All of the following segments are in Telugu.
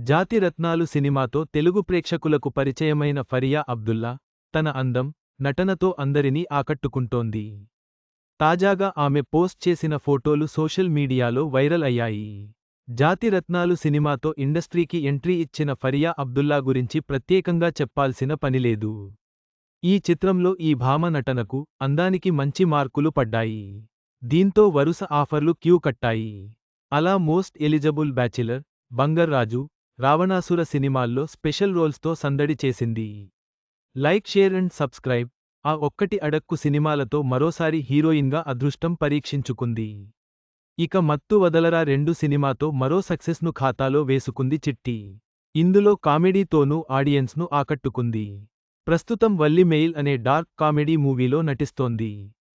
జాతిరత్నాలు సినిమాతో తెలుగు ప్రేక్షకులకు పరిచయమైన ఫరియా అబ్దుల్లా, తన అందం, నటనతో అందరినీ ఆకట్టుకుంటోంది. తాజాగా ఆమె పోస్ట్ చేసిన ఫోటోలు సోషల్ మీడియాలో వైరల్ అయ్యాయి. జాతిరత్నాలు సినిమాతో ఇండస్ట్రీకి ఎంట్రీ ఇచ్చిన ఫరియా అబ్దుల్లా గురించి ప్రత్యేకంగా చెప్పాల్సిన పనిలేదు. ఈ చిత్రంలో ఈ భామ నటనకు, అందానికి మంచి మార్కులు పడ్డాయి. దీంతో వరుస ఆఫర్లు క్యూ కట్టాయి. అలా most eligible bachelor, Bangarraju, Ravanasura సినిమాల్లో స్పెషల్ రోల్స్తో సందడి చేసింది. Like, share and subscribe. ఆ ఒక్కటి అడక్కు సినిమాలతో మరోసారి హీరోయిన్గా అదృష్టం పరీక్షించుకుంది. ఇక మత్తు వదలరా 2 సినిమాతో మరో సక్సెస్ను ఖాతాలో వేసుకుంది చిట్టి. ఇందులో కామెడీతోనూ ఆడియన్స్ను ఆకట్టుకుంది. ప్రస్తుతం వల్లి మెయిల్ అనే డార్క్ కామెడీ మూవీలో నటిస్తోంది.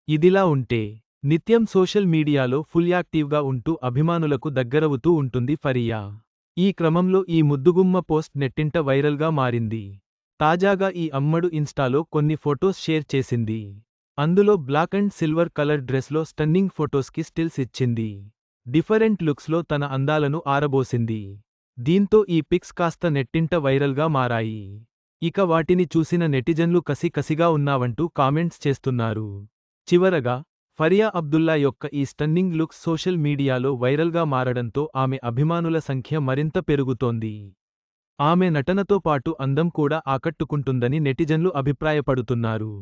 ఇదిలా ఉంటే, నిత్యం సోషల్ మీడియాలో ఫుల్ యాక్టివ్గా ఉంటూ అభిమానులకు దగ్గరవుతూ ఉంటుంది ఫరియా. ఈ క్రమంలో ఈ ముద్దుగుమ్మ పోస్ట్ నెట్టింట వైరల్గా మారింది. తాజాగా ఈ అమ్మడు ఇన్స్టాలో కొన్ని ఫొటోస్ షేర్ చేసింది. అందులో బ్లాక్ అండ్ సిల్వర్ కలర్ డ్రెస్లో స్టన్నింగ్ ఫొటోస్కి స్టిల్స్ ఇచ్చింది. డిఫరెంట్ లుక్స్లో తన అందాలను ఆరబోసింది. దీంతో ఈ పిక్స్ కాస్త నెట్టింట వైరల్గా మారాయి. ఇక వాటిని చూసిన నెటిజన్లు కసిగా ఉన్నావంటూ కామెంట్స్ చేస్తున్నారు. చివరగా, ఫరియా అబ్దుల్లా యొక్క ఈ స్టన్నింగ్ లుక్స్ సోషల్ మీడియాలో వైరల్గా మారడంతో ఆమె అభిమానుల సంఖ్య మరింత పెరుగుతోంది. ఆమె నటనతో పాటు అందం కూడా ఆకట్టుకుంటుందని నెటిజన్లు అభిప్రాయపడుతున్నారు.